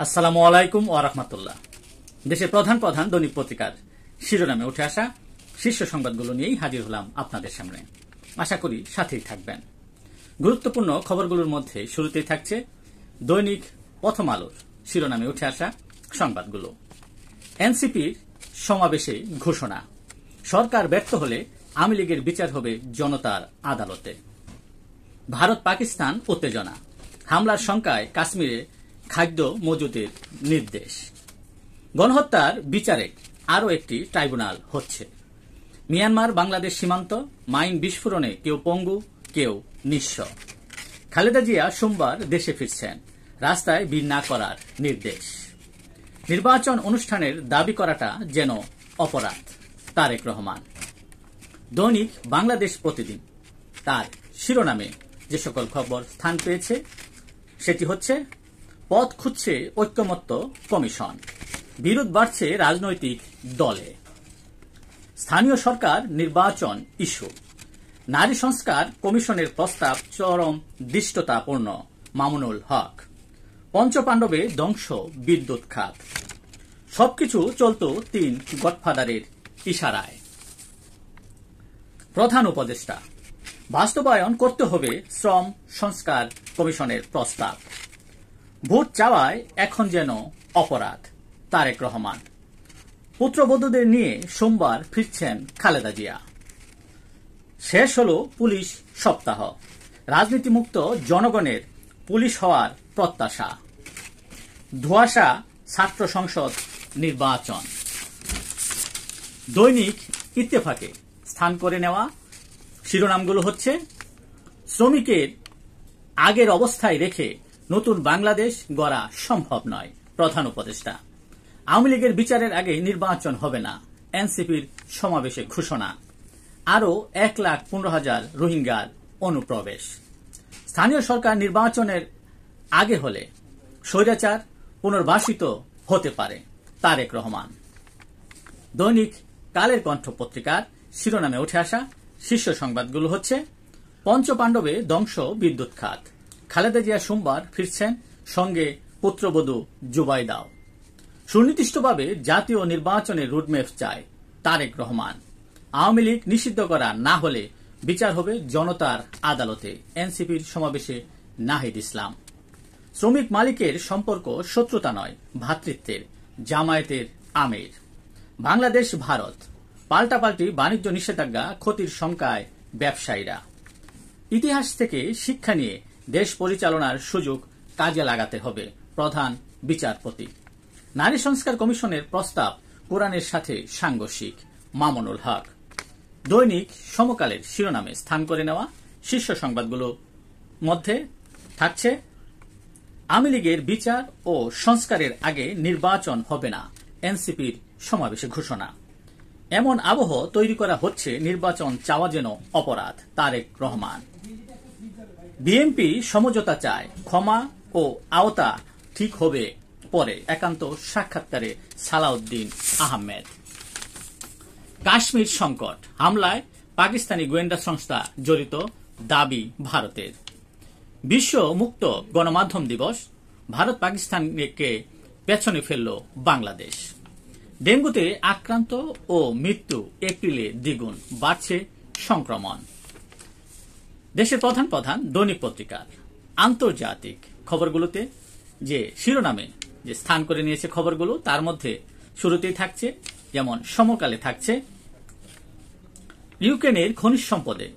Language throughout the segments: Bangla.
আসসালামু আলাইকুম ওয়া রাহমাতুল্লাহ। দেশের প্রধান প্রধান দৈনিক পত্রিকার শিরোনামে উঠে আসা শীর্ষ সংবাদগুলো নিয়েই হাজির হলাম আপনাদের সামনে। আশা করি সাথেই থাকবেন। গুরুত্বপূর্ণ খবরগুলোর মধ্যে শুরুতেই থাকছে দৈনিক প্রথম আলোর শিরোনামে উঠে আসা সংবাদগুলো। এনসিপির সমাবেশে ঘোষণা, সরকার ব্যর্থ হলে আওয়ামী লীগের বিচার হবে জনতার আদালতে। ভারত পাকিস্তান উত্তেজনা, হামলার শঙ্কায় কাশ্মীরে খাদ্য মজুদের নির্দেশ। গণহত্যার বিচারে আরও একটি ট্রাইব্যুনাল হচ্ছে। মিয়ানমার বাংলাদেশ সীমান্ত মাইন বিস্ফোরণে কেউ পঙ্গু, কেউ নিঃস্ব। খালেদা জিয়া সোমবার দেশে ফিরছেন, রাস্তায় ভিড় না করার নির্দেশ। নির্বাচন অনুষ্ঠানের দাবি করাটা যেন অপরাধ, তারেক রহমান। দৈনিক বাংলাদেশ প্রতিদিন তার শিরোনামে যে সকল খবর স্থান পেয়েছে সেটি হচ্ছে, পথ খুঁজছে ঐক্যমত্য কমিশন, বিরোধ বাড়ছে রাজনৈতিক দলে। স্থানীয় সরকার নির্বাচন ইস্যু, নারী সংস্কার কমিশনের প্রস্তাব চরম দৃষ্টতাপূর্ণ, মামুনুল হক। পঞ্চপাণ্ডবে ধ্বংস বিদ্যুৎ খাত, সবকিছু চলত তিন গডফাদারের ইশারায়। প্রধান উপদেষ্টা, বাস্তবায়ন করতে হবে শ্রম সংস্কার কমিশনের প্রস্তাব। ভোট চাওয়ায় এখন যেন অপরাধ, তারেক রহমান। পুত্রবধূদের নিয়ে সোমবার ফিরছেন খালেদা জিয়া। শেষ হল পুলিশ সপ্তাহ, রাজনীতিমুক্ত জনগণের পুলিশ হওয়ার প্রত্যাশা। ধোঁয়াশা ছাত্র সংসদ নির্বাচন। দৈনিক ইত্তেফাকে স্থান করে নেওয়া শিরোনামগুলো হচ্ছে, শ্রমিকের আগের অবস্থায় রেখে নতুন বাংলাদেশ গড়া সম্ভব নয়, প্রধান উপদেষ্টা। আওয়ামী লীগের বিচারের আগে নির্বাচন হবে না, এনসিপির সমাবেশে ঘোষণা। আরও 1,15,000 রোহিঙ্গার অনুপ্রবেশ। স্থানীয় সরকার নির্বাচনের আগে হলে স্বৈরাচার পুনর্বাসিত হতে পারে, তারেক রহমান। দৈনিক কালের কণ্ঠ পত্রিকার শিরোনামে উঠে আসা শীর্ষ সংবাদগুলো হচ্ছে, পঞ্চপাণ্ডবে ধ্বংস বিদ্যুৎ খাত, খালেদা জিয়া সোমবার ফিরছেন, সঙ্গে পুত্রবধূ জুবাইদাও। সুনির্দিষ্টভাবে জাতীয় নির্বাচনের রুটম্যাপ চায় তারেক রহমান। আওয়ামী লীগ নিষিদ্ধ করা না হলে বিচার হবে জনতার আদালতে, এনসিপির সমাবেশে নাহিদ ইসলাম। শ্রমিক মালিকের সম্পর্ক শত্রুতা নয়, ভ্রাতৃত্বের, জামায়াতের আমির। বাংলাদেশ ভারত, পাল্টাপাল্টি বাণিজ্য নিষেধাজ্ঞা, ক্ষতির শঙ্কায় ব্যবসায়ীরা। ইতিহাস থেকে শিক্ষা নিয়ে দেশ পরিচালনার সুযোগ কাজে লাগাতে হবে, প্রধান বিচারপতি। নারী সংস্কার কমিশনের প্রস্তাব কোরআনের সাথে সাংঘর্ষিক, মামুনুল হক। দৈনিক সমকালের শিরোনামে স্থান করে নেওয়া শীর্ষ সংবাদগুলোর মধ্যে থাকছে, আওয়ামী লীগের বিচার ও সংস্কারের আগে নির্বাচন হবে না, এনসিপির সমাবেশে ঘোষণা। এমন আবহ তৈরি করা হচ্ছে, নির্বাচন চাওয়া যেন অপরাধ, তারেক রহমান। বিএনপি সমঝোতা চায়, ক্ষমা ও আওতা ঠিক হবে পরে, একান্ত সাক্ষাৎকারে সালাউদ্দিন আহমেদ। কাশ্মীর সংকট, হামলায় পাকিস্তানি গোয়েন্দা সংস্থা জড়িত, দাবি ভারতের। বিশ্ব মুক্ত গণমাধ্যম দিবস, ভারত পাকিস্তানকে পেছনে ফেলল বাংলাদেশ। ডেঙ্গুতে আক্রান্ত ও মৃত্যু এপ্রিলে দ্বিগুণ, বাড়ছে সংক্রমণ। দেশের প্রধান প্রধান দৈনিক পত্রিকার আন্তর্জাতিক খবরগুলোতে যে শিরোনামে যে স্থান করে নিয়েছে খবরগুলো, তার মধ্যে শুরুতেই থাকছে, যেমন সমকালে থাকছে, ইউক্রেনের খনিজ সম্পদে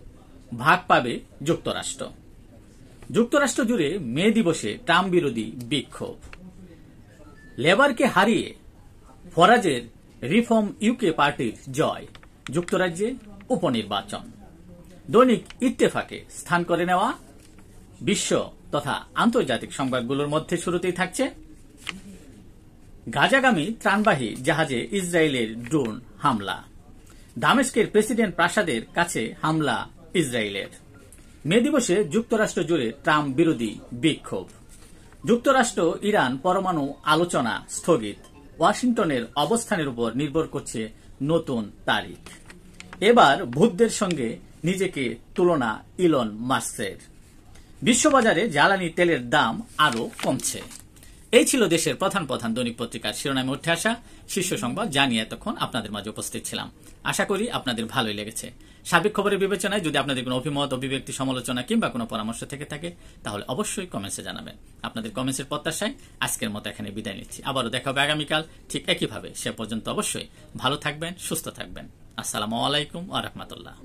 ভাগ পাবে যুক্তরাষ্ট্র। যুক্তরাষ্ট্র জুড়ে মে দিবসে ট্রাম্প বিরোধী বিক্ষোভ। লেবারকে হারিয়ে ফরাজের রিফর্ম ইউকে পার্টির জয়, যুক্তরাজ্যে উপনির্বাচন। দৈনিক ইত্তেফাকে স্থান করে নেওয়া বিশ্ব তথা আন্তর্জাতিক সংবাদগুলোর মধ্যে শুরুতেই থাকছে, গাজাগামী ত্রাণবাহী জাহাজে ইসরায়েলের ড্রোন হামলা। দামেস্কের প্রেসিডেন্ট প্রাসাদের কাছে হামলা ইসরায়েলের। মে দিবসে যুক্তরাষ্ট্র জুড়ে ট্রাম্প বিরোধী বিক্ষোভ। যুক্তরাষ্ট্র ইরান পরমাণু আলোচনা স্থগিত, ওয়াশিংটনের অবস্থানের উপর নির্ভর করছে নতুন তারিখ। এবার ভূতদের সঙ্গে নিজেকে তুলনা ইলন মাস্কের। বিশ্ববাজারে জ্বালানি তেলের দাম আরও কমছে। এই ছিল দেশের প্রধান প্রধান দৈনিক পত্রিকার শিরোনামে উঠে আসা শীর্ষ সংবাদ, জানিয়ে এতক্ষণ আপনাদের মাঝে উপস্থিত ছিলাম। আশা করি আপনাদের ভালোই লেগেছে। সার্বিক খবরের বিবেচনায় যদি আপনাদের কোনো অভিমত, অভিব্যক্তি, সমালোচনা কিংবা কোনো পরামর্শ থেকে থাকে তাহলে অবশ্যই কমেন্টসে জানাবেন। আপনাদের কমেন্টসের প্রত্যাশায় আজকের মতো এখানে বিদায় নিচ্ছি। আবারও দেখা হবে আগামীকাল ঠিক একইভাবে। সে পর্যন্ত অবশ্যই ভালো থাকবেন, সুস্থ থাকবেন। আসসালামু আলাইকুম ওয়া রাহমাতুল্লাহ।